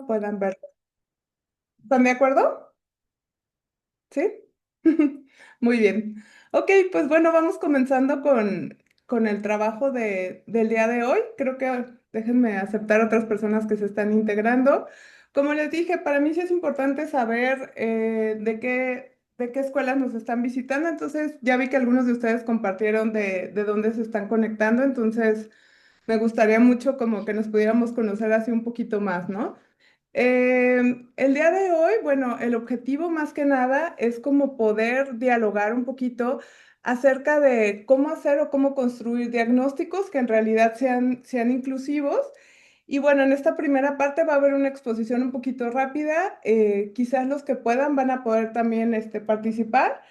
puedan verlo. ¿Están de acuerdo? ¿Sí? Muy bien. Ok, pues bueno, vamos comenzando con el trabajo del día de hoy. Creo que déjenme aceptar otras personas que se están integrando. Como les dije, para mí sí es importante saber de qué escuelas nos están visitando. Entonces, ya vi que algunos de ustedes compartieron de dónde se están conectando. Entonces, me gustaría mucho como que nos pudiéramos conocer así un poquito más, ¿no? El día de hoy, bueno, el objetivo más que nada es como poder dialogar un poquito acerca de cómo hacer o cómo construir diagnósticos que en realidad sean inclusivos. Y bueno, en esta primera parte va a haber una exposición un poquito rápida. Quizás los que puedan van a poder también participar.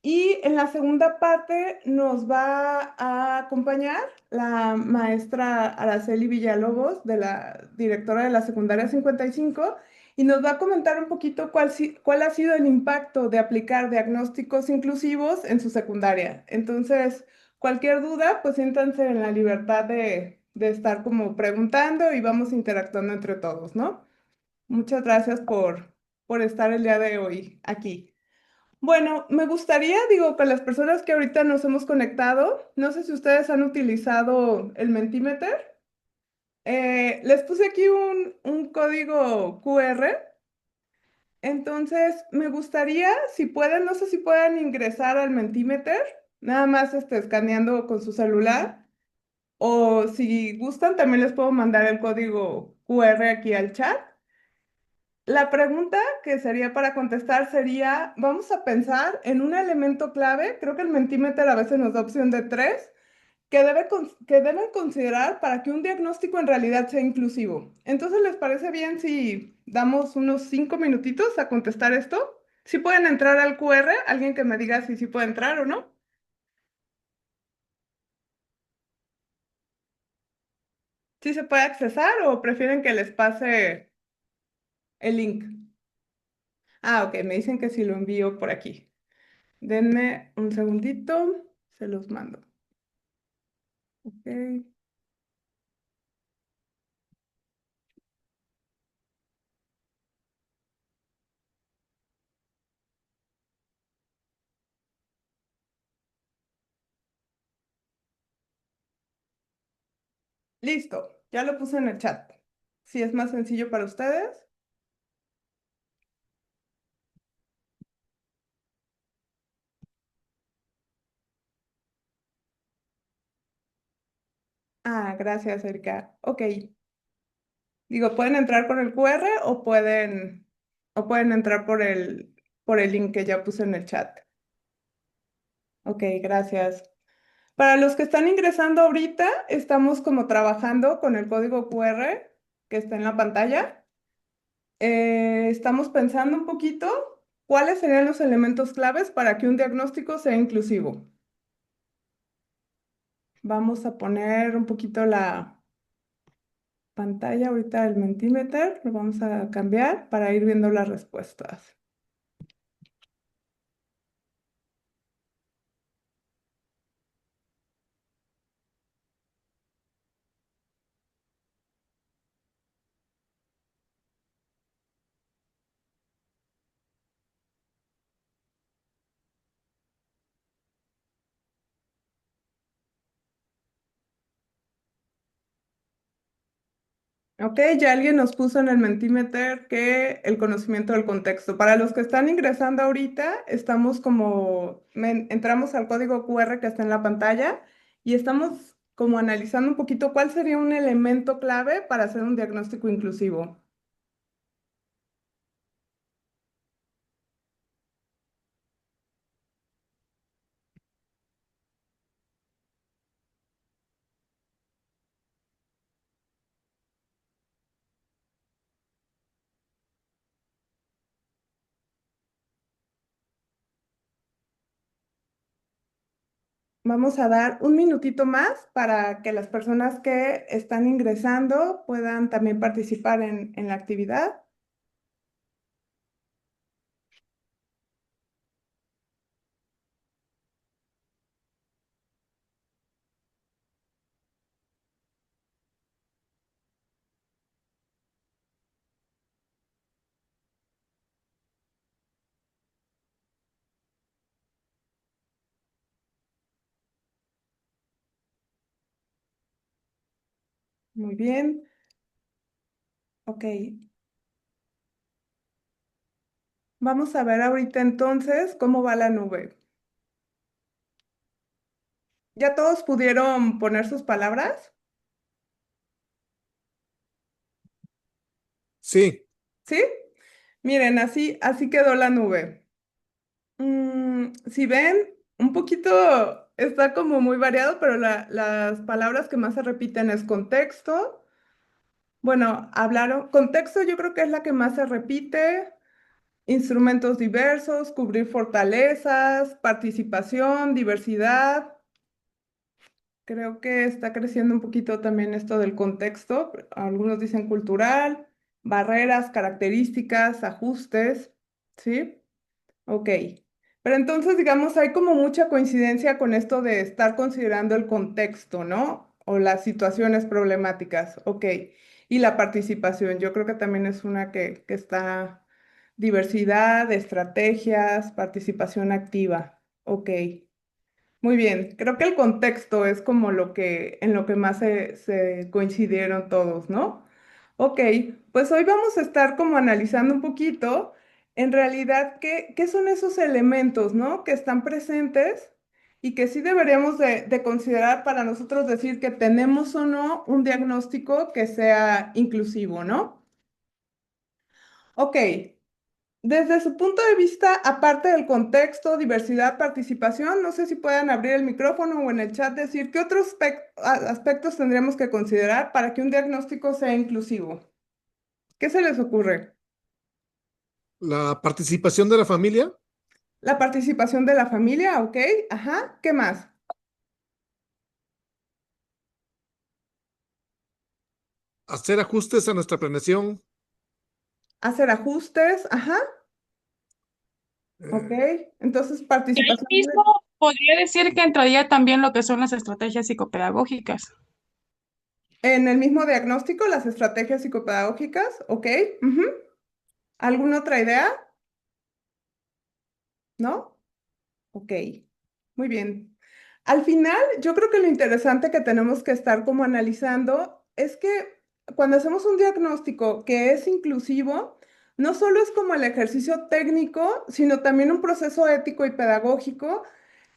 Y en la segunda parte nos va a acompañar la maestra Araceli Villalobos, de la directora de la secundaria 55, y nos va a comentar un poquito cuál ha sido el impacto de aplicar diagnósticos inclusivos en su secundaria. Entonces, cualquier duda, pues siéntanse en la libertad de estar como preguntando y vamos interactuando entre todos, ¿no? Muchas gracias por estar el día de hoy aquí. Bueno, me gustaría, digo, con las personas que ahorita nos hemos conectado, no sé si ustedes han utilizado el Mentimeter. Les puse aquí un código QR, entonces me gustaría, si pueden, no sé si pueden ingresar al Mentimeter, nada más escaneando con su celular, o si gustan, también les puedo mandar el código QR aquí al chat. La pregunta que sería para contestar sería, vamos a pensar en un elemento clave, creo que el Mentimeter a veces nos da opción de tres, que deben considerar para que un diagnóstico en realidad sea inclusivo. Entonces, ¿les parece bien si damos unos 5 minutitos a contestar esto? ¿Si pueden entrar al QR? ¿Alguien que me diga si sí puede entrar o no? ¿Sí se puede accesar o prefieren que les pase el link? Ah, ok, me dicen que si lo envío por aquí. Denme un segundito, se los mando. Ok, listo, ya lo puse en el chat. Si es más sencillo para ustedes. Ah, gracias, Erika. Ok, digo, pueden entrar con el QR o pueden entrar por el link que ya puse en el chat. Ok, gracias. Para los que están ingresando ahorita, estamos como trabajando con el código QR que está en la pantalla. Estamos pensando un poquito cuáles serían los elementos claves para que un diagnóstico sea inclusivo. Vamos a poner un poquito la pantalla ahorita del Mentimeter, lo vamos a cambiar para ir viendo las respuestas. Ok, ya alguien nos puso en el Mentimeter que el conocimiento del contexto. Para los que están ingresando ahorita, estamos entramos al código QR que está en la pantalla y estamos como analizando un poquito cuál sería un elemento clave para hacer un diagnóstico inclusivo. Vamos a dar un minutito más para que las personas que están ingresando puedan también participar en la actividad. Muy bien. Ok. Vamos a ver ahorita entonces cómo va la nube. ¿Ya todos pudieron poner sus palabras? Sí, ¿Sí? Miren, así quedó la nube. Si ven, un poquito está como muy variado, pero las palabras que más se repiten es contexto. Bueno, hablaron, contexto yo creo que es la que más se repite. Instrumentos diversos, cubrir fortalezas, participación, diversidad. Creo que está creciendo un poquito también esto del contexto. Algunos dicen cultural, barreras, características, ajustes, ¿sí? Ok. Pero entonces, digamos, hay como mucha coincidencia con esto de estar considerando el contexto, ¿no? O las situaciones problemáticas. Ok. Y la participación, yo creo que también es una que está diversidad, estrategias, participación activa. Ok. Muy bien, creo que el contexto es como en lo que más se coincidieron todos, ¿no? Ok, pues hoy vamos a estar como analizando un poquito, en realidad, qué son esos elementos, ¿no? Que están presentes y que sí deberíamos de considerar para nosotros decir que tenemos o no un diagnóstico que sea inclusivo, ¿no? Ok, desde su punto de vista, aparte del contexto, diversidad, participación, no sé si puedan abrir el micrófono o en el chat decir qué otros aspectos tendríamos que considerar para que un diagnóstico sea inclusivo. ¿Qué se les ocurre? la participación de la familia, La participación de la familia, ¿ok? Ajá, ¿qué más? hacer ajustes a nuestra planeación, Hacer ajustes, ajá, ok. eh, Entonces, Y ahí participación mismo podría decir que entraría también lo que son las estrategias psicopedagógicas. en el mismo diagnóstico, las estrategias psicopedagógicas, ¿ok? Ujú. ¿Alguna otra idea? ¿No? Ok, muy bien. Al final, yo creo que lo interesante que tenemos que estar como analizando es que cuando hacemos un diagnóstico que es inclusivo, no solo es como el ejercicio técnico, sino también un proceso ético y pedagógico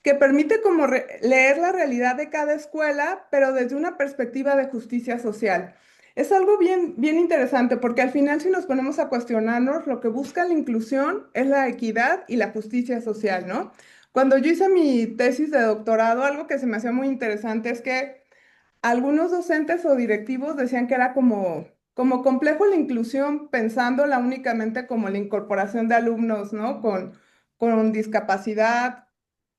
que permite como leer la realidad de cada escuela, pero desde una perspectiva de justicia social. Es algo bien interesante porque al final si nos ponemos a cuestionarnos, lo que busca la inclusión es la equidad y la justicia social, ¿no? Cuando yo hice mi tesis de doctorado, algo que se me hacía muy interesante es que algunos docentes o directivos decían que era como complejo la inclusión, pensándola únicamente como la incorporación de alumnos, ¿no? Con discapacidad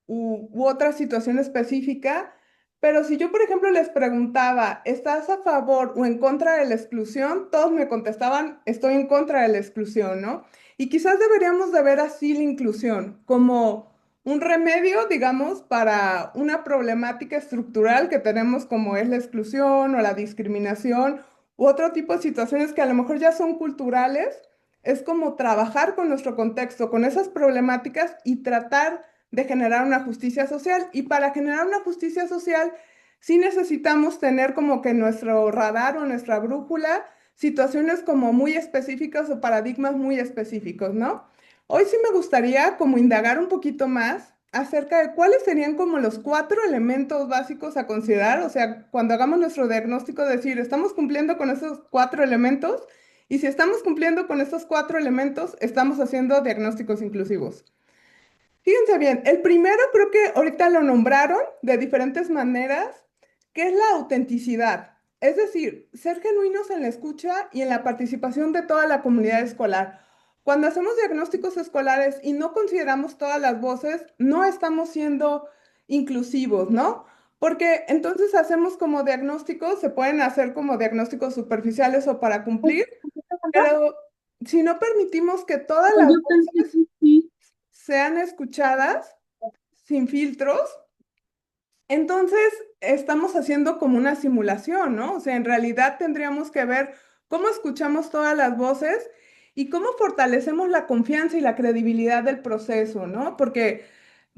u otra situación específica, pero si yo, por ejemplo, les preguntaba, ¿estás a favor o en contra de la exclusión? Todos me contestaban, estoy en contra de la exclusión, ¿no? Y quizás deberíamos de ver así la inclusión como un remedio, digamos, para una problemática estructural que tenemos como es la exclusión o la discriminación u otro tipo de situaciones que a lo mejor ya son culturales. Es como trabajar con nuestro contexto, con esas problemáticas y tratar de generar una justicia social. Y para generar una justicia social, sí necesitamos tener como que nuestro radar o nuestra brújula situaciones como muy específicas o paradigmas muy específicos, ¿no? Hoy sí me gustaría como indagar un poquito más acerca de cuáles serían como los cuatro elementos básicos a considerar, o sea, cuando hagamos nuestro diagnóstico, decir, ¿estamos cumpliendo con esos cuatro elementos? Y si estamos cumpliendo con estos cuatro elementos, estamos haciendo diagnósticos inclusivos. Fíjense bien, el primero creo que ahorita lo nombraron de diferentes maneras, que es la autenticidad. Es decir, ser genuinos en la escucha y en la participación de toda la comunidad escolar. Cuando hacemos diagnósticos escolares y no consideramos todas las voces, no estamos siendo inclusivos, ¿no? Porque entonces hacemos como diagnósticos, se pueden hacer como diagnósticos superficiales o para cumplir, pero si no permitimos que todas Pues las yo pensé voces que sí. sean escuchadas sin filtros, entonces estamos haciendo como una simulación, ¿no? O sea, en realidad tendríamos que ver cómo escuchamos todas las voces y cómo fortalecemos la confianza y la credibilidad del proceso, ¿no? Porque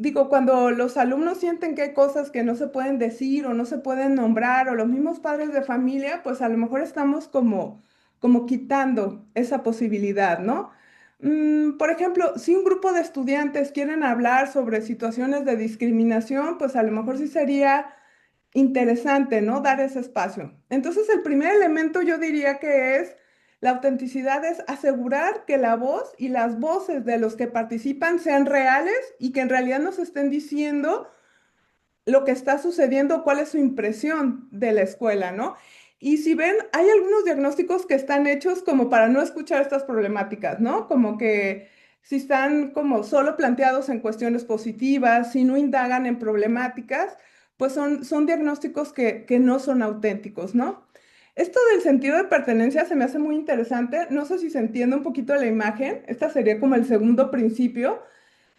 digo, cuando los alumnos sienten que hay cosas que no se pueden decir o no se pueden nombrar, o los mismos padres de familia, pues a lo mejor estamos como quitando esa posibilidad, ¿no? Por ejemplo, si un grupo de estudiantes quieren hablar sobre situaciones de discriminación, pues a lo mejor sí sería interesante, ¿no? Dar ese espacio. Entonces, el primer elemento yo diría que es la autenticidad, es asegurar que la voz y las voces de los que participan sean reales y que en realidad nos estén diciendo lo que está sucediendo, cuál es su impresión de la escuela, ¿no? Y si ven, hay algunos diagnósticos que están hechos como para no escuchar estas problemáticas, ¿no? Como que si están como solo planteados en cuestiones positivas, si no indagan en problemáticas, pues son diagnósticos que no son auténticos, ¿no? Esto del sentido de pertenencia se me hace muy interesante. No sé si se entiende un poquito la imagen. Esta sería como el segundo principio.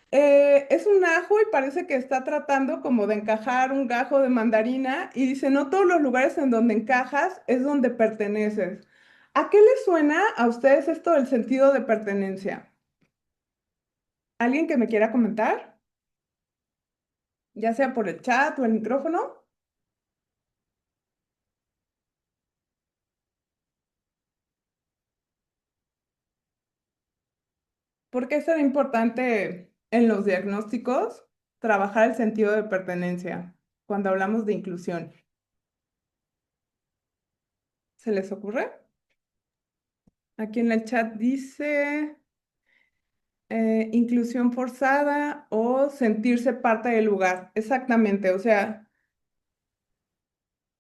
Es un ajo y parece que está tratando como de encajar un gajo de mandarina y dice, no todos los lugares en donde encajas es donde perteneces. ¿A qué les suena a ustedes esto del sentido de pertenencia? ¿Alguien que me quiera comentar? Ya sea por el chat o el micrófono. ¿Por qué será importante en los diagnósticos trabajar el sentido de pertenencia cuando hablamos de inclusión? ¿Se les ocurre? Aquí en el chat dice... inclusión forzada o sentirse parte del lugar. Exactamente, o sea,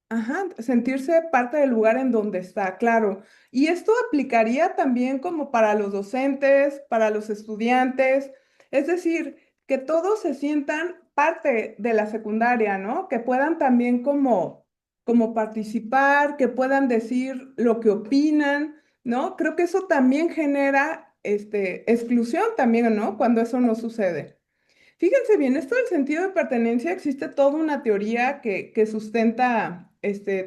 ajá, sentirse parte del lugar en donde está, claro. Y esto aplicaría también como para los docentes, para los estudiantes, es decir, que todos se sientan parte de la secundaria, ¿no? Que puedan también como participar, que puedan decir lo que opinan, ¿no? Creo que eso también genera exclusión también, ¿no? Cuando eso no sucede. Fíjense bien, esto del sentido de pertenencia, existe toda una teoría que sustenta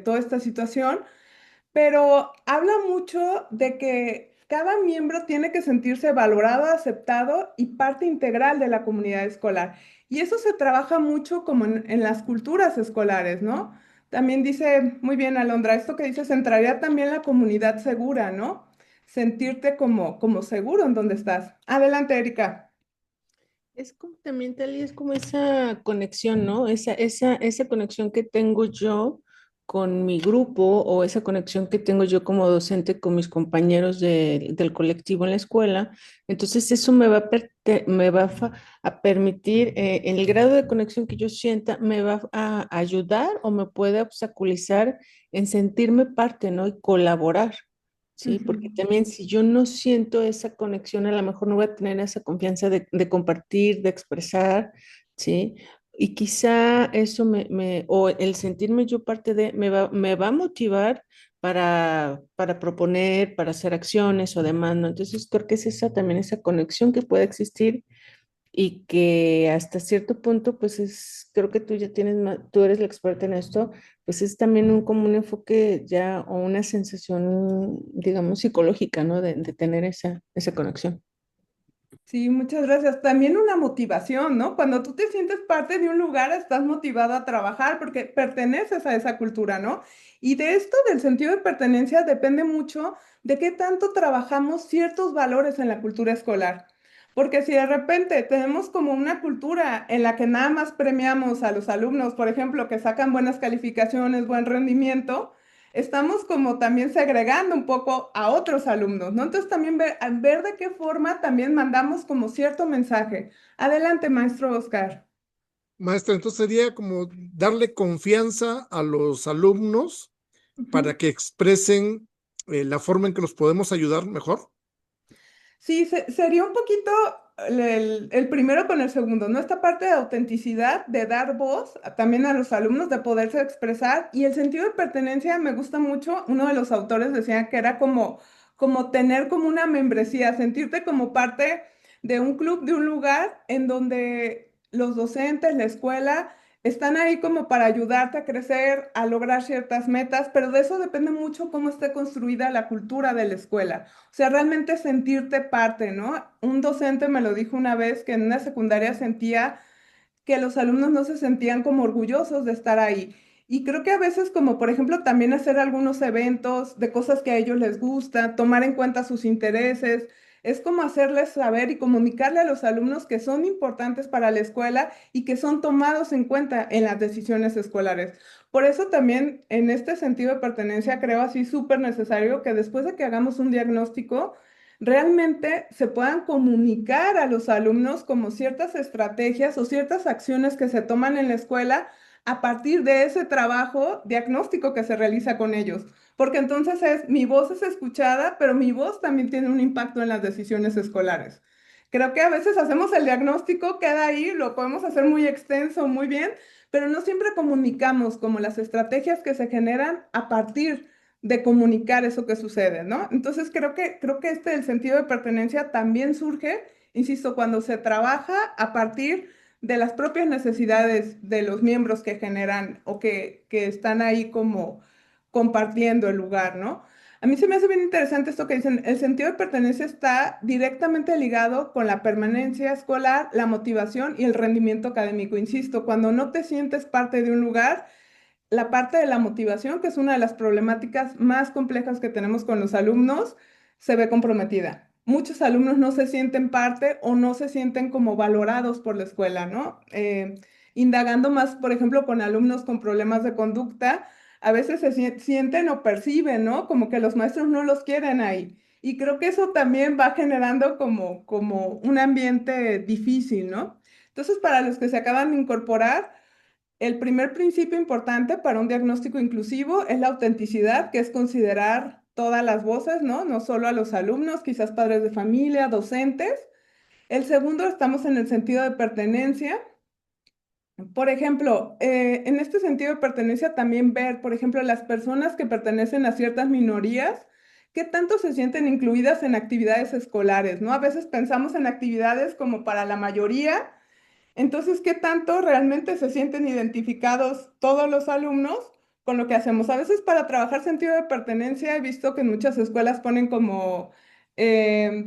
toda esta situación, pero habla mucho de que cada miembro tiene que sentirse valorado, aceptado y parte integral de la comunidad escolar. Y eso se trabaja mucho como en las culturas escolares, ¿no? También dice, muy bien, Alondra, esto que dices, entraría también la comunidad segura, ¿no? Sentirte como seguro en donde estás. Adelante, Erika. Es como también, Tali, es como esa conexión, ¿no? Esa conexión que tengo yo con mi grupo o esa conexión que tengo yo como docente con mis compañeros del colectivo en la escuela. Entonces, eso a permitir, en el grado de conexión que yo sienta, me va a ayudar o me puede obstaculizar en sentirme parte, ¿no? Y colaborar. Sí, porque Ujú. también si yo no siento esa conexión, a lo mejor no voy a tener esa confianza de compartir, de expresar, ¿sí? Y quizá eso o el sentirme yo parte de, me va a motivar para proponer, para hacer acciones o demás, ¿no? Entonces creo que es esa también esa conexión que puede existir y que hasta cierto punto, pues creo que tú ya tienes más, tú eres la experta en esto, pues es también como un enfoque ya o una sensación, digamos, psicológica, ¿no? De tener esa conexión. Sí, muchas gracias. También una motivación, ¿no? Cuando tú te sientes parte de un lugar, estás motivado a trabajar porque perteneces a esa cultura, ¿no? Y de esto, del sentido de pertenencia, depende mucho de qué tanto trabajamos ciertos valores en la cultura escolar. Porque si de repente tenemos como una cultura en la que nada más premiamos a los alumnos, por ejemplo, que sacan buenas calificaciones, buen rendimiento, estamos como también segregando un poco a otros alumnos, ¿no? Entonces también ver de qué forma también mandamos como cierto mensaje. Adelante, maestro Oscar. Maestra, entonces sería como darle confianza a los alumnos Ujú. para que expresen la forma en que los podemos ayudar mejor. Sí, sería un poquito el primero con el segundo, ¿no? Esta parte de autenticidad, de dar voz también a los alumnos, de poderse expresar. Y el sentido de pertenencia me gusta mucho. Uno de los autores decía que era como tener como una membresía, sentirte como parte de un club, de un lugar en donde los docentes, la escuela, están ahí como para ayudarte a crecer, a lograr ciertas metas, pero de eso depende mucho cómo esté construida la cultura de la escuela. O sea, realmente sentirte parte, ¿no? Un docente me lo dijo una vez que en una secundaria sentía que los alumnos no se sentían como orgullosos de estar ahí. Y creo que a veces, como por ejemplo, también hacer algunos eventos de cosas que a ellos les gusta, tomar en cuenta sus intereses, es como hacerles saber y comunicarle a los alumnos que son importantes para la escuela y que son tomados en cuenta en las decisiones escolares. Por eso también en este sentido de pertenencia creo así súper necesario que después de que hagamos un diagnóstico, realmente se puedan comunicar a los alumnos como ciertas estrategias o ciertas acciones que se toman en la escuela a partir de ese trabajo diagnóstico que se realiza con ellos. Porque entonces mi voz es escuchada, pero mi voz también tiene un impacto en las decisiones escolares. Creo que a veces hacemos el diagnóstico, queda ahí, lo podemos hacer muy extenso, muy bien, pero no siempre comunicamos como las estrategias que se generan a partir de comunicar eso que sucede, ¿no? Entonces creo que el sentido de pertenencia también surge, insisto, cuando se trabaja a partir de las propias necesidades de los miembros que generan o que están ahí como compartiendo el lugar, ¿no? A mí se me hace bien interesante esto que dicen, el sentido de pertenencia está directamente ligado con la permanencia escolar, la motivación y el rendimiento académico. Insisto, cuando no te sientes parte de un lugar, la parte de la motivación, que es una de las problemáticas más complejas que tenemos con los alumnos, se ve comprometida. Muchos alumnos no se sienten parte o no se sienten como valorados por la escuela, ¿no? Indagando más, por ejemplo, con alumnos con problemas de conducta, a veces sienten o perciben, ¿no? Como que los maestros no los quieren ahí. Y creo que eso también va generando como un ambiente difícil, ¿no? Entonces, para los que se acaban de incorporar, el primer principio importante para un diagnóstico inclusivo es la autenticidad, que es considerar todas las voces, ¿no? No solo a los alumnos, quizás padres de familia, docentes. El segundo, estamos en el sentido de pertenencia. Por ejemplo, en este sentido de pertenencia también ver, por ejemplo, las personas que pertenecen a ciertas minorías, qué tanto se sienten incluidas en actividades escolares, ¿no? A veces pensamos en actividades como para la mayoría. Entonces, ¿qué tanto realmente se sienten identificados todos los alumnos con lo que hacemos? A veces para trabajar sentido de pertenencia he visto que en muchas escuelas ponen como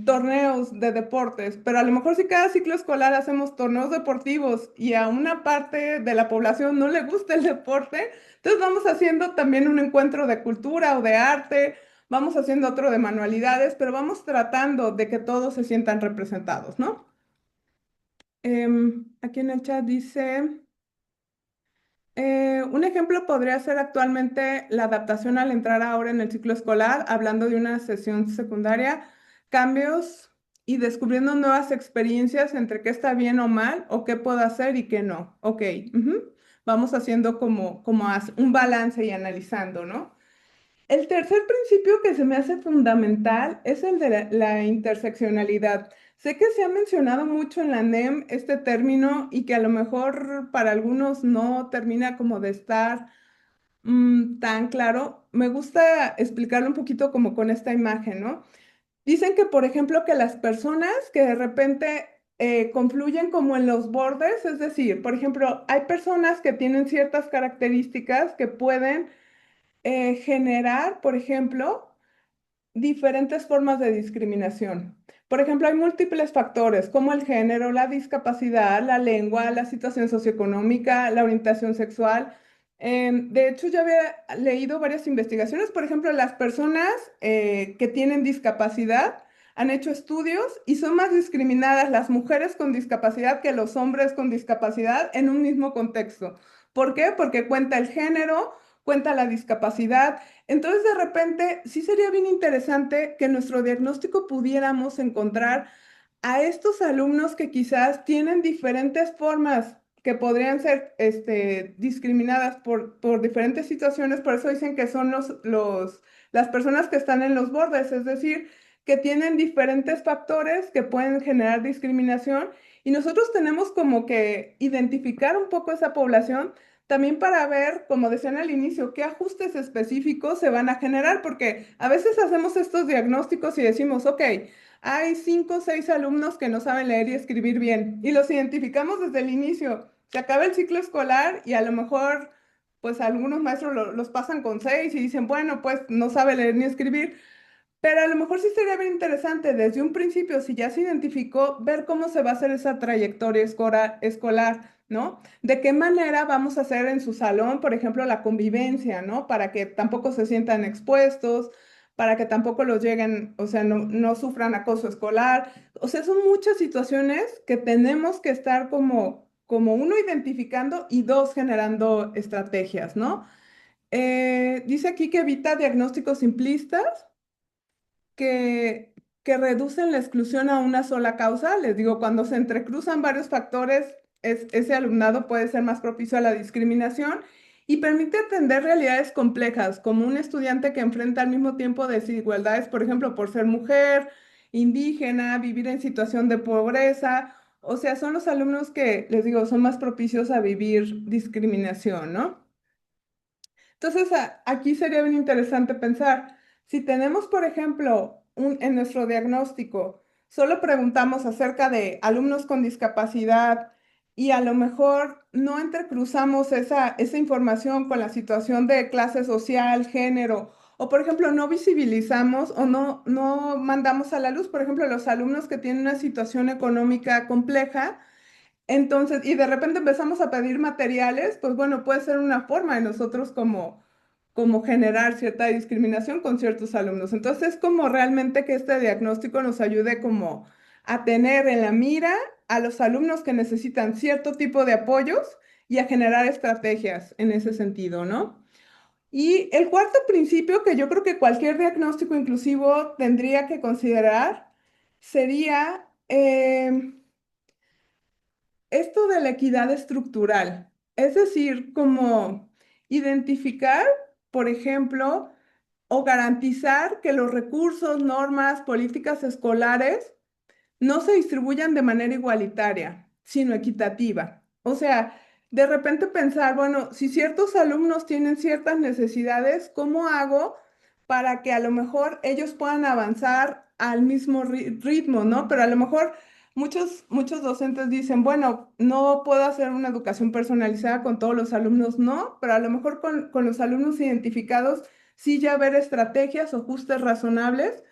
torneos de deportes, pero a lo mejor si cada ciclo escolar hacemos torneos deportivos y a una parte de la población no le gusta el deporte, entonces vamos haciendo también un encuentro de cultura o de arte, vamos haciendo otro de manualidades, pero vamos tratando de que todos se sientan representados, ¿no? Aquí en el chat dice, un ejemplo podría ser actualmente la adaptación al entrar ahora en el ciclo escolar, hablando de una sesión secundaria, cambios y descubriendo nuevas experiencias entre qué está bien o mal o qué puedo hacer y qué no. Ok, ujú. Vamos haciendo como un balance y analizando, ¿no? El tercer principio que se me hace fundamental es el de la interseccionalidad. Sé que se ha mencionado mucho en la NEM este término y que a lo mejor para algunos no termina como de estar tan claro. Me gusta explicarlo un poquito como con esta imagen, ¿no? Dicen que, por ejemplo, que las personas que de repente confluyen como en los bordes, es decir, por ejemplo, hay personas que tienen ciertas características que pueden generar, por ejemplo, diferentes formas de discriminación. Por ejemplo, hay múltiples factores como el género, la discapacidad, la lengua, la situación socioeconómica, la orientación sexual. De hecho, ya había leído varias investigaciones. Por ejemplo, las personas que tienen discapacidad han hecho estudios y son más discriminadas las mujeres con discapacidad que los hombres con discapacidad en un mismo contexto. ¿Por qué? Porque cuenta el género, cuenta la discapacidad. Entonces, de repente, sí sería bien interesante que en nuestro diagnóstico pudiéramos encontrar a estos alumnos que quizás tienen diferentes formas que podrían ser discriminadas por diferentes situaciones, por eso dicen que son las personas que están en los bordes, es decir, que tienen diferentes factores que pueden generar discriminación y nosotros tenemos como que identificar un poco esa población también para ver, como decían al inicio, qué ajustes específicos se van a generar, porque a veces hacemos estos diagnósticos y decimos, ok, hay 5 o 6 alumnos que no saben leer y escribir bien, y los identificamos desde el inicio. Se acaba el ciclo escolar y a lo mejor, pues algunos maestros los pasan con 6 y dicen, bueno, pues no sabe leer ni escribir, pero a lo mejor sí sería bien interesante desde un principio, si ya se identificó, ver cómo se va a hacer esa trayectoria escolar. ¿no? ¿De qué manera vamos a hacer en su salón, por ejemplo, la convivencia, ¿no? Para que tampoco se sientan expuestos, para que tampoco los lleguen, o sea, no sufran acoso escolar. O sea, son muchas situaciones que tenemos que estar como uno identificando y dos generando estrategias, ¿no? Dice aquí que evita diagnósticos simplistas que, que reducen la exclusión a una sola causa. Les digo, cuando se entrecruzan varios factores, ese alumnado puede ser más propicio a la discriminación y permite atender realidades complejas, como un estudiante que enfrenta al mismo tiempo desigualdades, por ejemplo, por ser mujer, indígena, vivir en situación de pobreza. O sea, son los alumnos que, les digo, son más propicios a vivir discriminación, ¿no? Entonces, aquí sería bien interesante pensar, si tenemos, por ejemplo, en nuestro diagnóstico, solo preguntamos acerca de alumnos con discapacidad y a lo mejor no entrecruzamos esa información con la situación de clase social, género, o por ejemplo, no visibilizamos o no mandamos a la luz, por ejemplo, los alumnos que tienen una situación económica compleja. Entonces, y de repente empezamos a pedir materiales, pues bueno, puede ser una forma de nosotros como generar cierta discriminación con ciertos alumnos. Entonces, es como realmente que este diagnóstico nos ayude como a tener en la mira a los alumnos que necesitan cierto tipo de apoyos y a generar estrategias en ese sentido, ¿no? Y el cuarto principio que yo creo que cualquier diagnóstico inclusivo tendría que considerar sería esto de la equidad estructural, es decir, como identificar, por ejemplo, o garantizar que los recursos, normas, políticas escolares no se distribuyan de manera igualitaria, sino equitativa. O sea, de repente pensar, bueno, si ciertos alumnos tienen ciertas necesidades, ¿cómo hago para que a lo mejor ellos puedan avanzar al mismo ritmo, ¿no? Pero a lo mejor muchos docentes dicen, bueno, no puedo hacer una educación personalizada con todos los alumnos, no, pero a lo mejor con los alumnos identificados sí ya ver estrategias o ajustes razonables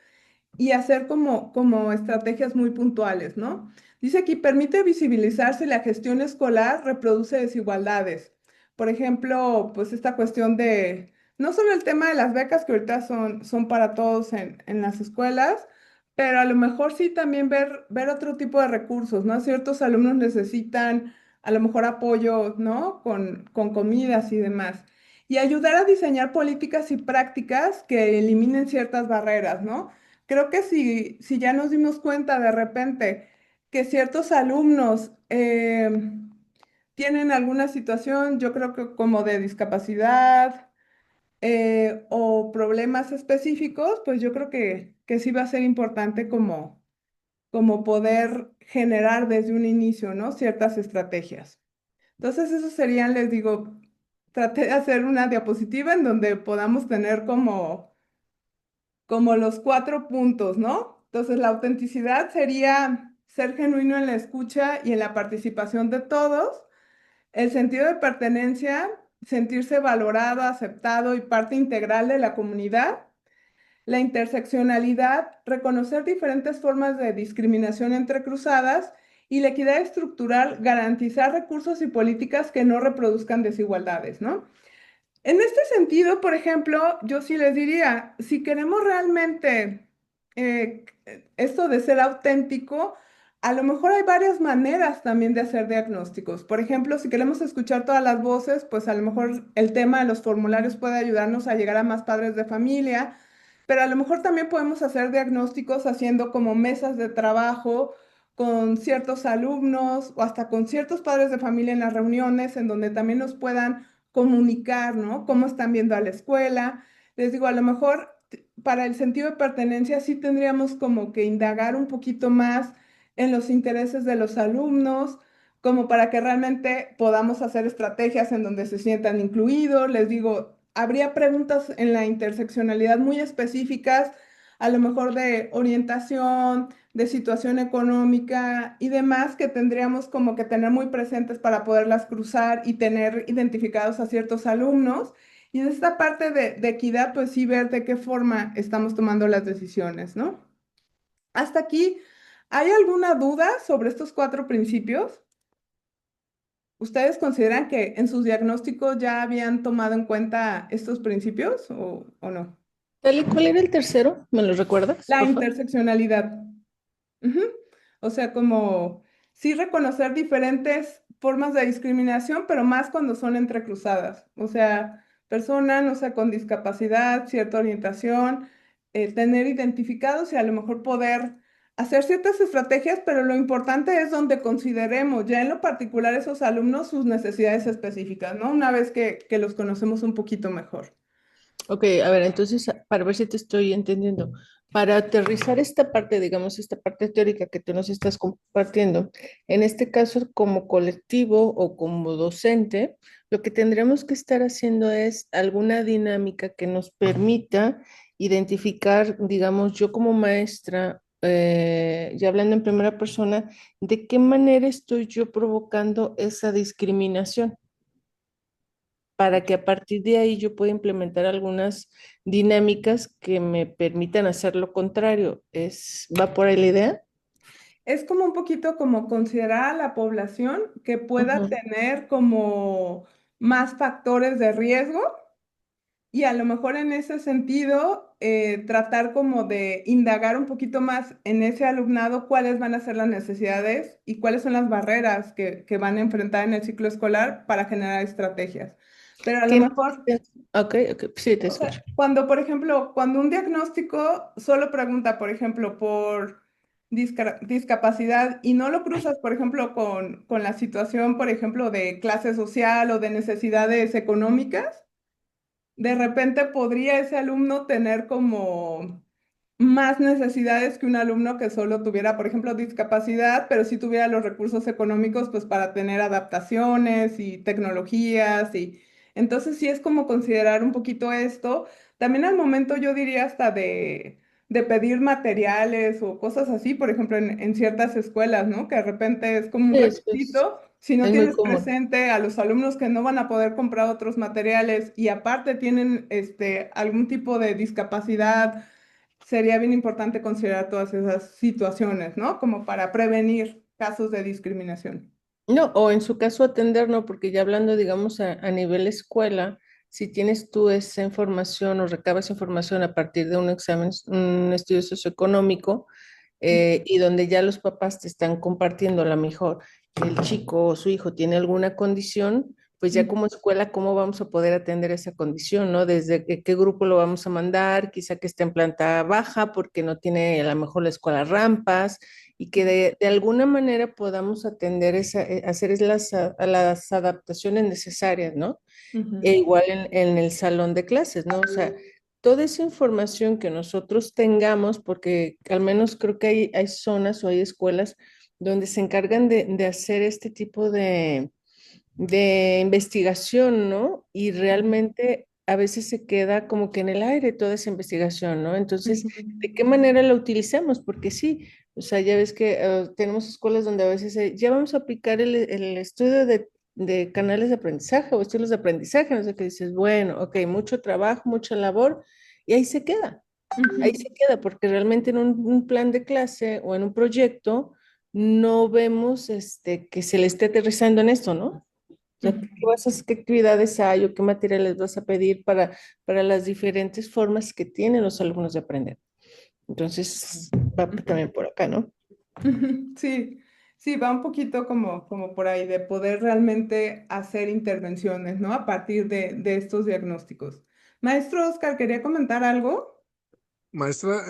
y hacer como estrategias muy puntuales, ¿no? Dice aquí, permite visibilizar si la gestión escolar reproduce desigualdades. Por ejemplo, pues esta cuestión de, no solo el tema de las becas, que ahorita son para todos en las escuelas, pero a lo mejor sí también ver otro tipo de recursos, ¿no? Ciertos alumnos necesitan a lo mejor apoyo, ¿no? Con comidas y demás. Y ayudar a diseñar políticas y prácticas que eliminen ciertas barreras, ¿no? Creo que si ya nos dimos cuenta de repente que ciertos alumnos tienen alguna situación, yo creo que como de discapacidad o problemas específicos, pues yo creo que sí va a ser importante como poder generar desde un inicio, ¿no? Ciertas estrategias. Entonces, eso serían, les digo, traté de hacer una diapositiva en donde podamos tener como los cuatro puntos, ¿no? Entonces, la autenticidad sería ser genuino en la escucha y en la participación de todos. El sentido de pertenencia, sentirse valorado, aceptado y parte integral de la comunidad. La interseccionalidad, reconocer diferentes formas de discriminación entrecruzadas. Y la equidad estructural, garantizar recursos y políticas que no reproduzcan desigualdades, ¿no? En este sentido, por ejemplo, yo sí les diría, si queremos realmente esto de ser auténtico, a lo mejor hay varias maneras también de hacer diagnósticos. Por ejemplo, si queremos escuchar todas las voces, pues a lo mejor el tema de los formularios puede ayudarnos a llegar a más padres de familia, pero a lo mejor también podemos hacer diagnósticos haciendo como mesas de trabajo con ciertos alumnos o hasta con ciertos padres de familia en las reuniones, en donde también nos puedan comunicar, ¿no? Cómo están viendo a la escuela. Les digo, a lo mejor para el sentido de pertenencia sí tendríamos como que indagar un poquito más en los intereses de los alumnos, como para que realmente podamos hacer estrategias en donde se sientan incluidos. Les digo, habría preguntas en la interseccionalidad muy específicas, a lo mejor de orientación, de situación económica y demás que tendríamos como que tener muy presentes para poderlas cruzar y tener identificados a ciertos alumnos. Y en esta parte de equidad, pues sí ver de qué forma estamos tomando las decisiones, ¿no? Hasta aquí, ¿hay alguna duda sobre estos cuatro principios? ¿Ustedes consideran que en sus diagnósticos ya habían tomado en cuenta estos principios o no? Dale, ¿cuál era el tercero? ¿Me lo recuerdas, La por favor? interseccionalidad. Ujú. O sea, como sí reconocer diferentes formas de discriminación, pero más cuando son entrecruzadas. O sea, persona, no sé, con discapacidad, cierta orientación, tener identificados y a lo mejor poder hacer ciertas estrategias, pero lo importante es donde consideremos ya en lo particular esos alumnos sus necesidades específicas, ¿no? Una vez que los conocemos un poquito mejor. Ok, a ver, entonces, para ver si te estoy entendiendo, para aterrizar esta parte, digamos, esta parte teórica que tú nos estás compartiendo, en este caso, como colectivo o como docente, lo que tendremos que estar haciendo es alguna dinámica que nos permita identificar, digamos, yo como maestra, ya hablando en primera persona, de qué manera estoy yo provocando esa discriminación para que a partir de ahí yo pueda implementar algunas dinámicas que me permitan hacer lo contrario. ¿Va por ahí la idea? Es como un poquito como considerar a la población que pueda Ujú. tener como más factores de riesgo y a lo mejor en ese sentido tratar como de indagar un poquito más en ese alumnado cuáles van a ser las necesidades y cuáles son las barreras que van a enfrentar en el ciclo escolar para generar estrategias. Pero a lo ¿Qué mejor necesitas? Ok, ok, sí, te o escucho. sea, cuando, por ejemplo, cuando un diagnóstico solo pregunta, por ejemplo, por discapacidad y no lo cruzas, por ejemplo, con la situación, por ejemplo, de clase social o de necesidades económicas, de repente podría ese alumno tener como más necesidades que un alumno que solo tuviera, por ejemplo, discapacidad, pero sí tuviera los recursos económicos pues para tener adaptaciones y tecnologías y entonces sí es como considerar un poquito esto. También al momento yo diría hasta de pedir materiales o cosas así, por ejemplo, en ciertas escuelas, ¿no? Que de repente es como un Sí, requisito. Si no es muy tienes común. presente a los alumnos que no van a poder comprar otros materiales y aparte tienen algún tipo de discapacidad, sería bien importante considerar todas esas situaciones, ¿no? Como para prevenir casos de discriminación. No, o en su caso atender, no, porque ya hablando, digamos, a nivel escuela, si tienes tú esa información o recabas información a partir de un examen, un estudio socioeconómico, y donde ya los papás te están compartiendo a lo mejor que el chico o su hijo tiene alguna condición, pues ya como escuela, ¿cómo vamos a poder atender esa condición, no? Desde qué grupo lo vamos a mandar, quizá que esté en planta baja porque no tiene a lo mejor la escuela rampas y que de alguna manera podamos atender hacer las adaptaciones necesarias, ¿no? E Ujú, igual en el salón de clases, ¿no? O sea, toda esa información que nosotros tengamos, porque al menos creo que hay zonas o hay escuelas donde se encargan de hacer este tipo de investigación, ¿no? Y realmente a veces se queda como que en el aire toda esa investigación, ¿no? Entonces, ujú, ¿de qué manera la utilizamos? Porque sí, o sea, ya ves que tenemos escuelas donde a veces ya vamos a aplicar el estudio de canales de aprendizaje o estilos de aprendizaje, no sé qué dices, bueno, ok, mucho trabajo, mucha labor, y ahí ujú, se queda, porque realmente en un plan de clase o en un proyecto no vemos que se le esté aterrizando en esto, ¿no? O sea, ujú, qué actividades hay o qué materiales vas a pedir para las diferentes formas que tienen los alumnos de aprender? Entonces, va ujú. también por acá, ¿no? Ujú, sí, sí, va un poquito como por ahí, de poder realmente hacer intervenciones, ¿no? A partir de estos diagnósticos. Maestro Oscar, ¿quería comentar algo? Maestra,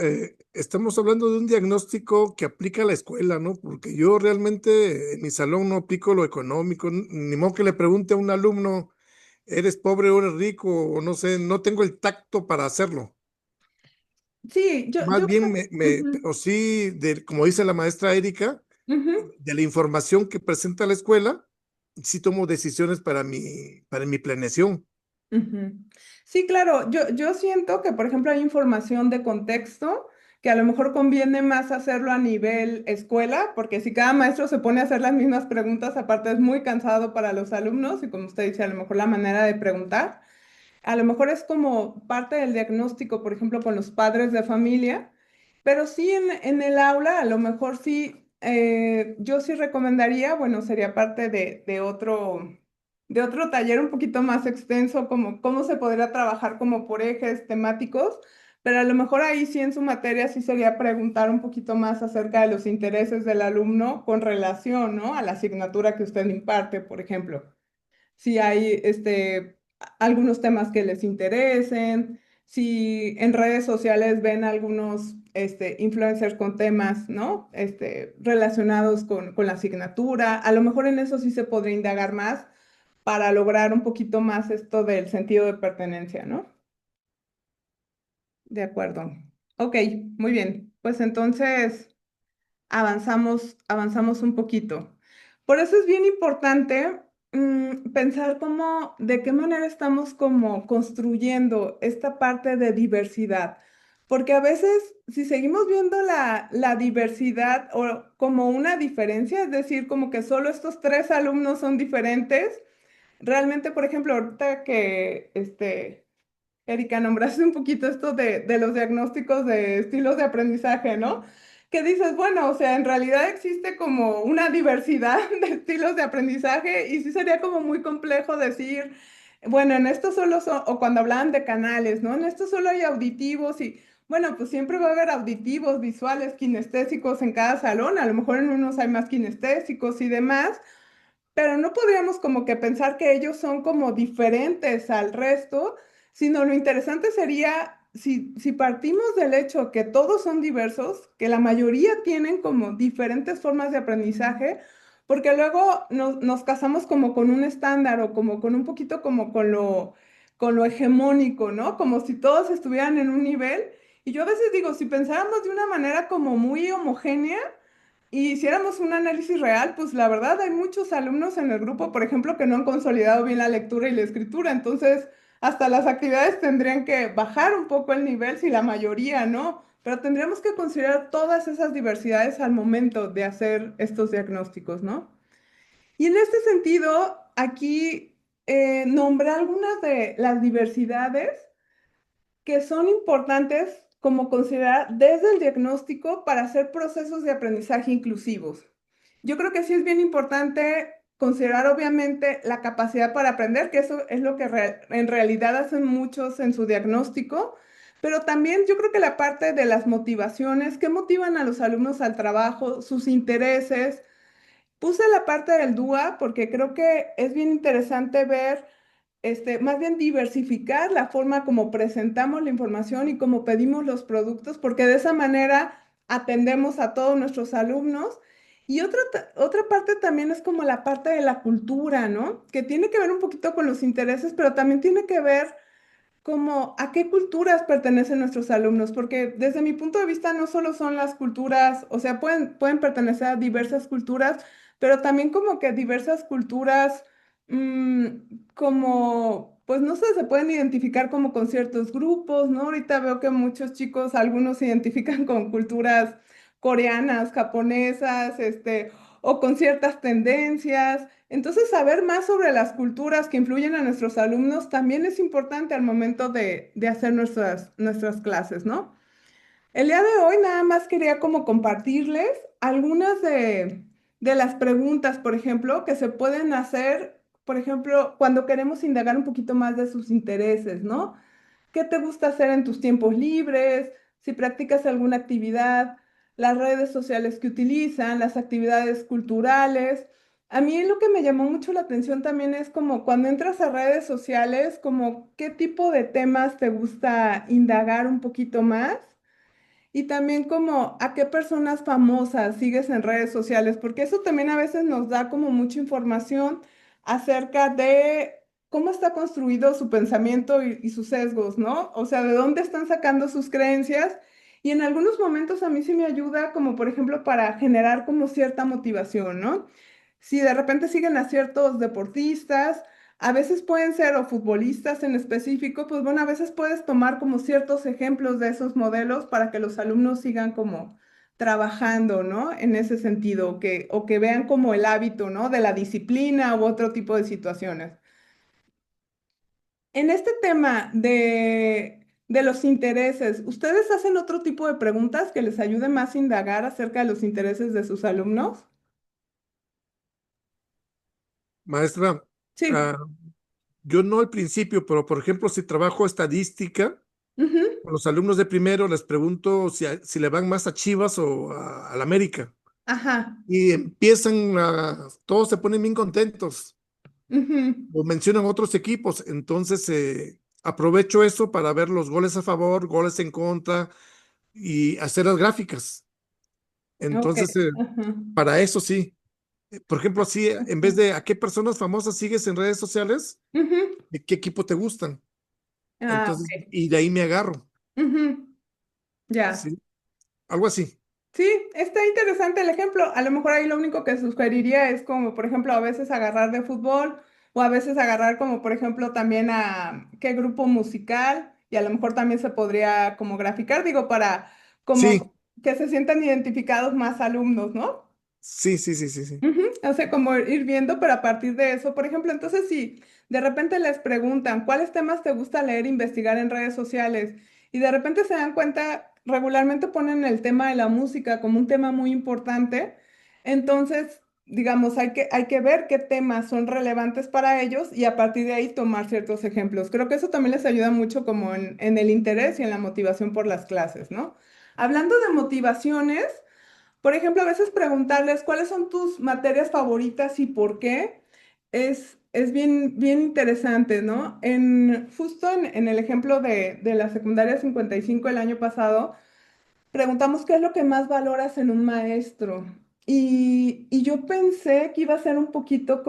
estamos hablando de un diagnóstico que aplica la escuela, ¿no? Porque yo realmente en mi salón no aplico lo económico, ni modo que le pregunte a un alumno, ¿eres pobre o eres rico? O no sé, no tengo el tacto para hacerlo. Sí, Más yo bien, creo. Ujú, o sí, como dice la maestra Erika, ujú, de la información que presenta la escuela, sí tomo decisiones para mi planeación. ujú. Sí, claro, yo siento que, por ejemplo, hay información de contexto que a lo mejor conviene más hacerlo a nivel escuela, porque si cada maestro se pone a hacer las mismas preguntas, aparte es muy cansado para los alumnos y como usted dice, a lo mejor la manera de preguntar. A lo mejor es como parte del diagnóstico, por ejemplo, con los padres de familia, pero sí en el aula, a lo mejor sí yo sí recomendaría, bueno, sería parte de otro taller un poquito más extenso, como cómo se podría trabajar como por ejes temáticos, pero a lo mejor ahí sí en su materia sí sería preguntar un poquito más acerca de los intereses del alumno con relación, ¿no? A la asignatura que usted imparte, por ejemplo si hay algunos temas que les interesen, si en redes sociales ven algunos influencers con temas, ¿no? Relacionados con la asignatura. A lo mejor en eso sí se podría indagar más para lograr un poquito más esto del sentido de pertenencia, ¿no? De acuerdo. Ok, muy bien. Pues entonces avanzamos un poquito. Por eso es bien importante pensar cómo, de qué manera estamos como construyendo esta parte de diversidad. Porque a veces, si seguimos viendo la diversidad o como una diferencia, es decir, como que solo estos tres alumnos son diferentes, realmente, por ejemplo, ahorita que Erika, nombraste un poquito esto de los diagnósticos de estilos de aprendizaje, ¿no? Que dices, bueno, o sea, en realidad existe como una diversidad de estilos de aprendizaje y sí sería como muy complejo decir, bueno, en esto solo son, o cuando hablaban de canales, ¿no? En esto solo hay auditivos y, bueno, pues siempre va a haber auditivos, visuales, kinestésicos en cada salón, a lo mejor en unos hay más kinestésicos y demás, pero no podríamos como que pensar que ellos son como diferentes al resto, sino lo interesante sería si partimos del hecho que todos son diversos, que la mayoría tienen como diferentes formas de aprendizaje, porque luego nos casamos como con un estándar o como con un poquito como con lo hegemónico, ¿no? Como si todos estuvieran en un nivel. Y yo a veces digo, si pensáramos de una manera como muy homogénea, y hiciéramos un análisis real, pues la verdad hay muchos alumnos en el grupo, por ejemplo, que no han consolidado bien la lectura y la escritura, entonces hasta las actividades tendrían que bajar un poco el nivel si la mayoría no, pero tendríamos que considerar todas esas diversidades al momento de hacer estos diagnósticos, ¿no? Y en este sentido, aquí nombré algunas de las diversidades que son importantes como considerar desde el diagnóstico para hacer procesos de aprendizaje inclusivos. Yo creo que sí es bien importante considerar obviamente la capacidad para aprender, que eso es lo que en realidad hacen muchos en su diagnóstico, pero también yo creo que la parte de las motivaciones, qué motivan a los alumnos al trabajo, sus intereses. Puse la parte del DUA porque creo que es bien interesante ver más bien diversificar la forma como presentamos la información y cómo pedimos los productos, porque de esa manera atendemos a todos nuestros alumnos. Y otra parte también es como la parte de la cultura, ¿no? Que tiene que ver un poquito con los intereses, pero también tiene que ver como a qué culturas pertenecen nuestros alumnos, porque desde mi punto de vista no solo son las culturas, o sea, pueden pertenecer a diversas culturas, pero también como que diversas culturas, mm, como, pues no sé, se pueden identificar como con ciertos grupos, ¿no? Ahorita veo que muchos chicos, algunos se identifican con culturas coreanas, japonesas, o con ciertas tendencias. Entonces, saber más sobre las culturas que influyen a nuestros alumnos también es importante al momento de hacer nuestras clases, ¿no? El día de hoy nada más quería como compartirles algunas de las preguntas, por ejemplo, que se pueden hacer, por ejemplo, cuando queremos indagar un poquito más de sus intereses, ¿no? ¿Qué te gusta hacer en tus tiempos libres? Si practicas alguna actividad, las redes sociales que utilizan, las actividades culturales. A mí lo que me llamó mucho la atención también es como cuando entras a redes sociales, como qué tipo de temas te gusta indagar un poquito más. Y también como a qué personas famosas sigues en redes sociales, porque eso también a veces nos da como mucha información acerca de cómo está construido su pensamiento y sus sesgos, ¿no? O sea, de dónde están sacando sus creencias. Y en algunos momentos a mí sí me ayuda, como por ejemplo, para generar como cierta motivación, ¿no? Si de repente siguen a ciertos deportistas, a veces pueden ser o futbolistas en específico, pues bueno, a veces puedes tomar como ciertos ejemplos de esos modelos para que los alumnos sigan como trabajando, ¿no? En ese sentido, o que vean como el hábito, ¿no? De la disciplina u otro tipo de situaciones. En este tema de los intereses. ¿Ustedes hacen otro tipo de preguntas que les ayude más a indagar acerca de los intereses de sus alumnos? Maestra, Sí. ah, yo no al principio, pero por ejemplo, si trabajo estadística Ujú. con los alumnos de primero, les pregunto si le van más a Chivas o al América. Ajá. Y empiezan todos se ponen bien contentos Ujú. o mencionan otros equipos. Entonces, aprovecho eso para ver los goles a favor, goles en contra y hacer las gráficas. Ok. Entonces, Ajá. para eso sí. Por ejemplo, así, en vez de a qué personas famosas sigues en redes sociales, Ujú. de qué equipo te gustan. Ah, Entonces, ok. y de ahí me agarro. Ujú. Ya. Sí, algo así. Sí, está interesante el ejemplo. A lo mejor ahí lo único que sugeriría es como, por ejemplo, a veces agarrar de fútbol o a veces agarrar como, por ejemplo, también a qué grupo musical y a lo mejor también se podría como graficar, digo, para como Sí, que se sientan identificados más alumnos, ¿no? sí, sí, sí, sí, sí. Ujú. O sea, como ir viendo, pero a partir de eso, por ejemplo, entonces si de repente les preguntan cuáles temas te gusta leer e investigar en redes sociales y de repente se dan cuenta, regularmente ponen el tema de la música como un tema muy importante, entonces, digamos, hay que ver qué temas son relevantes para ellos y a partir de ahí tomar ciertos ejemplos. Creo que eso también les ayuda mucho como en el interés y en la motivación por las clases, ¿no? Hablando de motivaciones. Por ejemplo, a veces preguntarles cuáles son tus materias favoritas y por qué es bien, bien interesante, ¿no? Justo en el ejemplo de la secundaria 55 el año pasado, preguntamos qué es lo que más valoras en un maestro. Y yo pensé que iba a ser un poquito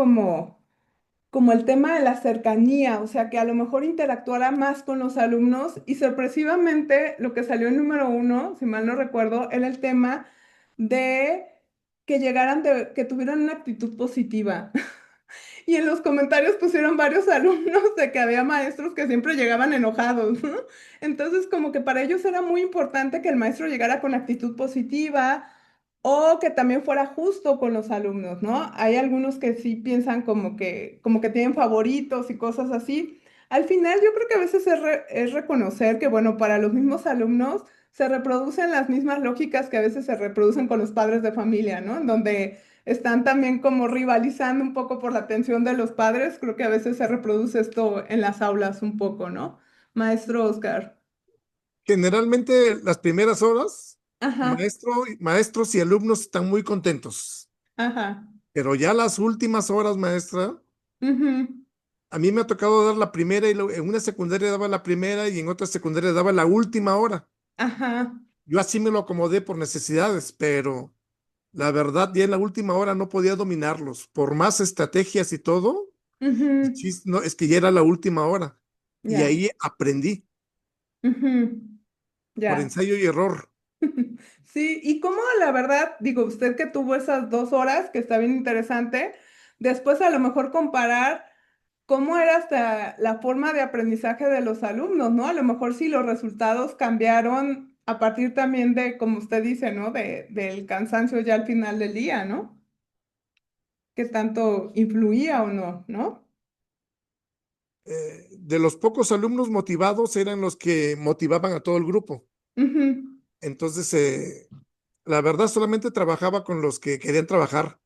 como el tema de la cercanía, o sea, que a lo mejor interactuara más con los alumnos y sorpresivamente lo que salió en número uno, si mal no recuerdo, era el tema de que que tuvieran una actitud positiva. Y en los comentarios pusieron varios alumnos de que había maestros que siempre llegaban enojados, ¿no? Entonces, como que para ellos era muy importante que el maestro llegara con actitud positiva o que también fuera justo con los alumnos, ¿no? Hay algunos que sí piensan como que tienen favoritos y cosas así. Al final, yo creo que a veces es reconocer que, bueno, para los mismos alumnos se reproducen las mismas lógicas que a veces se reproducen con los padres de familia, ¿no? En donde están también como rivalizando un poco por la atención de los padres. Creo que a veces se reproduce esto en las aulas un poco, ¿no? Maestro Oscar. Generalmente las primeras horas, Ajá, maestros y alumnos están muy contentos, ajá, pero ya las últimas horas, maestra, ujú, a mí me ha tocado dar la primera y en una secundaria daba la primera y en otra secundaria daba la última hora. ajá, Yo así me lo acomodé por necesidades, pero la verdad ya en la última hora no podía dominarlos. Por más estrategias y todo, ujú, no, es que ya era la última hora y ya, ahí aprendí ujú, por ya. ensayo y error. Sí, y cómo la verdad, digo, usted que tuvo esas 2 horas, que está bien interesante, después a lo mejor comparar cómo era hasta la forma de aprendizaje de los alumnos, ¿no? A lo mejor sí los resultados cambiaron a partir también de, como usted dice, ¿no? Del cansancio ya al final del día, ¿no? ¿Qué tanto influía o no, ¿no? De los pocos alumnos motivados eran los que motivaban a todo el grupo. Ujú. Entonces, la verdad solamente trabajaba con los que querían trabajar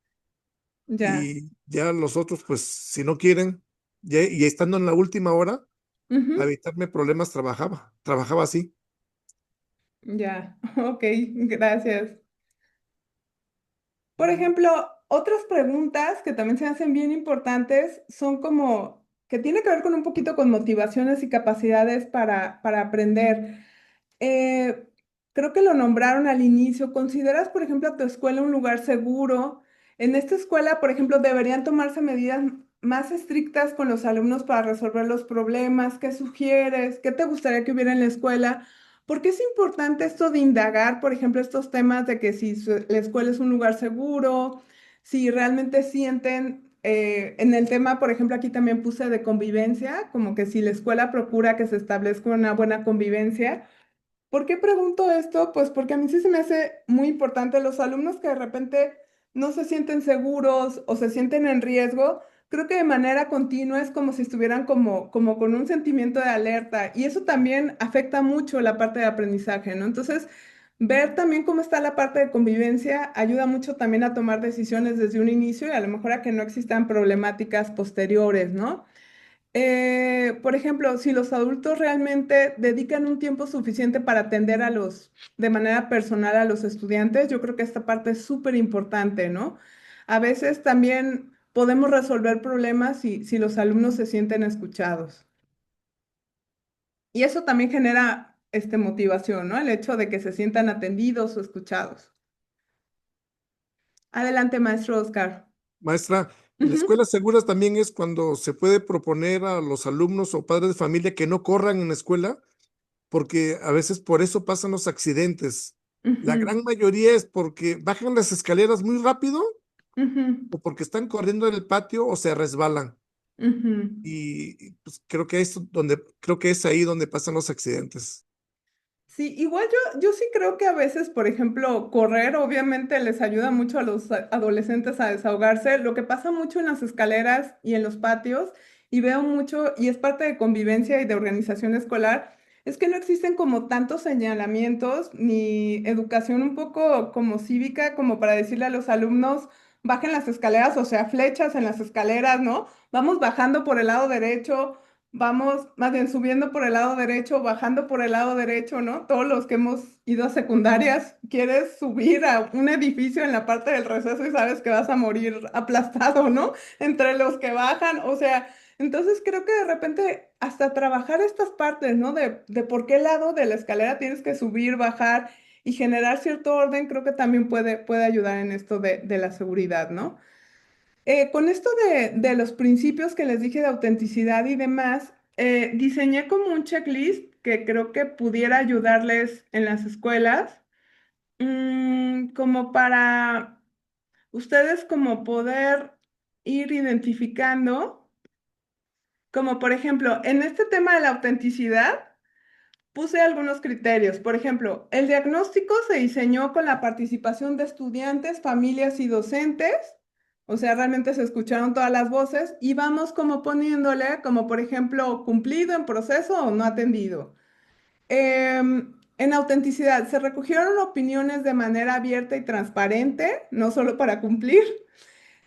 Ya. y ya los otros, pues si no quieren, y estando en la última hora, para Ujú. evitarme problemas, trabajaba así. Ya. Ok, gracias. Por ejemplo, otras preguntas que también se hacen bien importantes son como que tiene que ver con un poquito con motivaciones y capacidades para aprender. Eh, Creo que lo nombraron al inicio. ¿Consideras, por ejemplo, a tu escuela un lugar seguro? En esta escuela, por ejemplo, deberían tomarse medidas más estrictas con los alumnos para resolver los problemas. ¿Qué sugieres? ¿Qué te gustaría que hubiera en la escuela? ¿Por qué es importante esto de indagar, por ejemplo, estos temas de que si la escuela es un lugar seguro, si realmente sienten, en el tema, por ejemplo, aquí también puse de convivencia, como que si la escuela procura que se establezca una buena convivencia. ¿Por qué pregunto esto? Pues porque a mí sí se me hace muy importante los alumnos que de repente no se sienten seguros o se sienten en riesgo, creo que de manera continua es como si estuvieran como con un sentimiento de alerta y eso también afecta mucho la parte de aprendizaje, ¿no? Entonces, ver también cómo está la parte de convivencia ayuda mucho también a tomar decisiones desde un inicio y a lo mejor a que no existan problemáticas posteriores, ¿no? Por ejemplo, si los adultos realmente dedican un tiempo suficiente para atender de manera personal a los estudiantes, yo creo que esta parte es súper importante, ¿no? A veces también podemos resolver problemas si los alumnos se sienten escuchados. Y eso también genera motivación, ¿no? El hecho de que se sientan atendidos o escuchados. Adelante, maestro Oscar. Maestra, la Ujú, escuela segura también es cuando se puede proponer a los alumnos o padres de familia que no corran en la escuela, porque a veces por eso pasan los accidentes. La ujú, gran mayoría es porque bajan las escaleras muy rápido ujú, o porque están corriendo en el patio o se resbalan. ujú. Pues creo que es ahí donde pasan los accidentes. Sí, igual yo sí creo que a veces, por ejemplo, correr obviamente les ayuda mucho a los adolescentes a desahogarse. Lo que pasa mucho en las escaleras y en los patios, y veo mucho, y es parte de convivencia y de organización escolar, es que no existen como tantos señalamientos ni educación un poco como cívica como para decirle a los alumnos, bajen las escaleras, o sea, flechas en las escaleras, ¿no? Vamos bajando por el lado derecho. Vamos, más bien subiendo por el lado derecho, bajando por el lado derecho, ¿no? Todos los que hemos ido a secundarias, quieres subir a un edificio en la parte del receso y sabes que vas a morir aplastado, ¿no? Entre los que bajan, o sea, entonces creo que de repente hasta trabajar estas partes, ¿no? De por qué lado de la escalera tienes que subir, bajar y generar cierto orden, creo que también puede ayudar en esto de la seguridad, ¿no? Con esto de los principios que les dije de autenticidad y demás, diseñé como un checklist que creo que pudiera ayudarles en las escuelas, como para ustedes como poder ir identificando, como por ejemplo, en este tema de la autenticidad. Puse algunos criterios. Por ejemplo, el diagnóstico se diseñó con la participación de estudiantes, familias y docentes. O sea, realmente se escucharon todas las voces y vamos como poniéndole, como por ejemplo, cumplido en proceso o no atendido. En autenticidad, se recogieron opiniones de manera abierta y transparente, no solo para cumplir.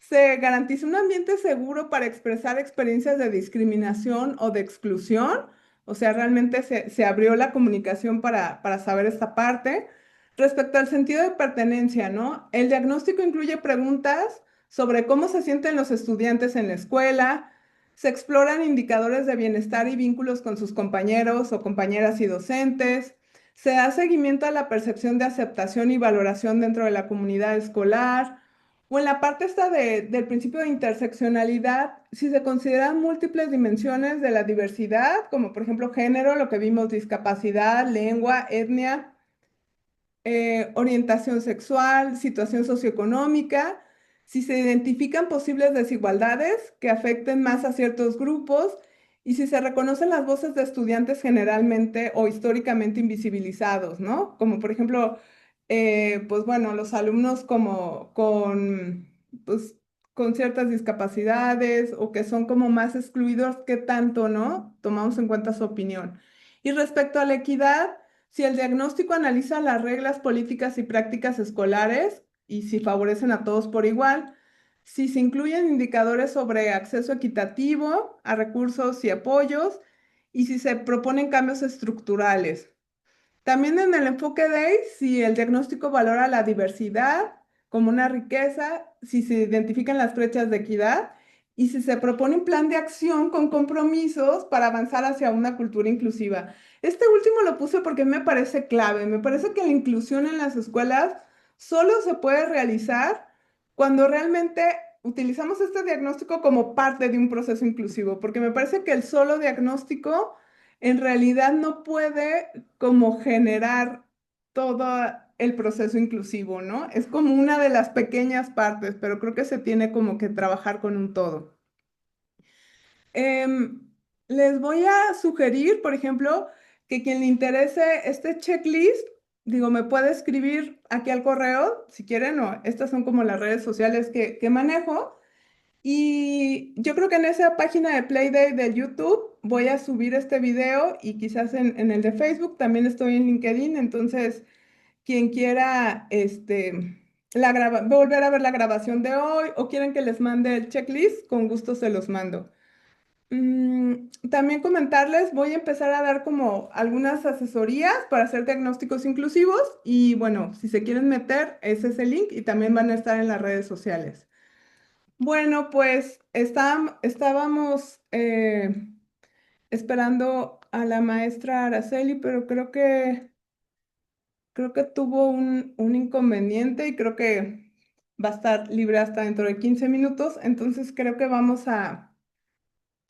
Se garantiza un ambiente seguro para expresar experiencias de discriminación o de exclusión. O sea, realmente se abrió la comunicación para saber esta parte. Respecto al sentido de pertenencia, ¿no? El diagnóstico incluye preguntas sobre cómo se sienten los estudiantes en la escuela. Se exploran indicadores de bienestar y vínculos con sus compañeros o compañeras y docentes. Se da seguimiento a la percepción de aceptación y valoración dentro de la comunidad escolar. O en la parte esta del principio de interseccionalidad, si se consideran múltiples dimensiones de la diversidad, como por ejemplo género, lo que vimos, discapacidad, lengua, etnia, orientación sexual, situación socioeconómica, si se identifican posibles desigualdades que afecten más a ciertos grupos y si se reconocen las voces de estudiantes generalmente o históricamente invisibilizados, ¿no? Como por ejemplo, pues bueno, los alumnos pues, con ciertas discapacidades o que son como más excluidos, ¿qué tanto, no? Tomamos en cuenta su opinión. Y respecto a la equidad, si el diagnóstico analiza las reglas políticas y prácticas escolares y si favorecen a todos por igual, si se incluyen indicadores sobre acceso equitativo a recursos y apoyos y si se proponen cambios estructurales. También en el enfoque de si el diagnóstico valora la diversidad como una riqueza, si se identifican las brechas de equidad y si se propone un plan de acción con compromisos para avanzar hacia una cultura inclusiva. Este último lo puse porque me parece clave. Me parece que la inclusión en las escuelas solo se puede realizar cuando realmente utilizamos este diagnóstico como parte de un proceso inclusivo, porque me parece que el solo diagnóstico en realidad no puede como generar todo el proceso inclusivo, ¿no? Es como una de las pequeñas partes, pero creo que se tiene como que trabajar con un todo. Em, Les voy a sugerir, por ejemplo, que quien le interese este checklist, digo, me puede escribir aquí al correo, si quieren, o estas son como las redes sociales que manejo. Y yo creo que en esa página de Playday de YouTube voy a subir este video y quizás en el de Facebook, también estoy en LinkedIn, entonces quien quiera volver a ver la grabación de hoy o quieren que les mande el checklist, con gusto se los mando. También comentarles, voy a empezar a dar como algunas asesorías para hacer diagnósticos inclusivos y bueno, si se quieren meter, ese es el link y también van a estar en las redes sociales. Bueno, pues estábamos esperando a la maestra Araceli, pero creo que tuvo un inconveniente y creo que va a estar libre hasta dentro de 15 minutos, entonces creo que vamos a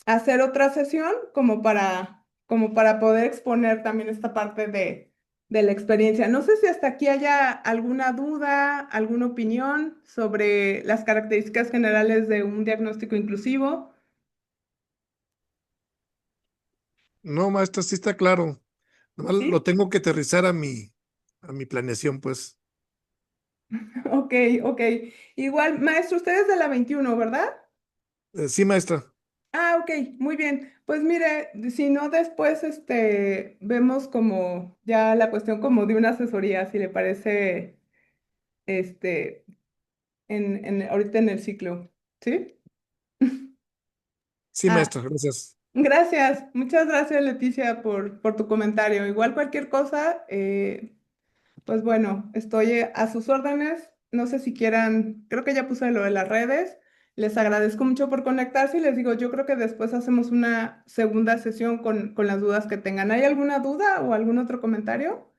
hacer otra sesión como para poder exponer también esta parte de la experiencia. No sé si hasta aquí haya alguna duda, alguna opinión sobre las características generales de un diagnóstico inclusivo. No, maestra, sí está claro. Nomás lo ¿Sí? tengo que aterrizar a mi planeación, pues. Ok, ok. Igual, maestro, usted es de la 21, ¿verdad? Sí, maestra. Ah, ok, muy bien. Pues mire, si no después vemos como ya la cuestión como de una asesoría, si le parece, este, ahorita en el ciclo. ¿Sí? Sí, Ah, maestra, gracias. gracias. Muchas gracias, Leticia, por tu comentario. Igual cualquier cosa, pues bueno, estoy a sus órdenes. No sé si quieran, creo que ya puse lo de las redes. Les agradezco mucho por conectarse y les digo, yo creo que después hacemos una segunda sesión con las dudas que tengan. ¿Hay alguna duda o algún otro comentario?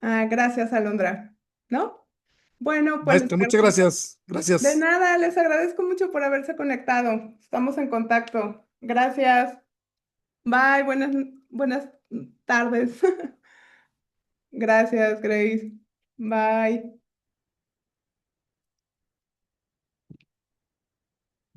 Ah, gracias, Alondra. ¿No? Bueno, pues Maestra, muchas gracias. de Gracias. nada, les agradezco mucho por haberse conectado. Estamos en contacto. Gracias. Bye, buenas tardes. Gracias, Grace. Bye.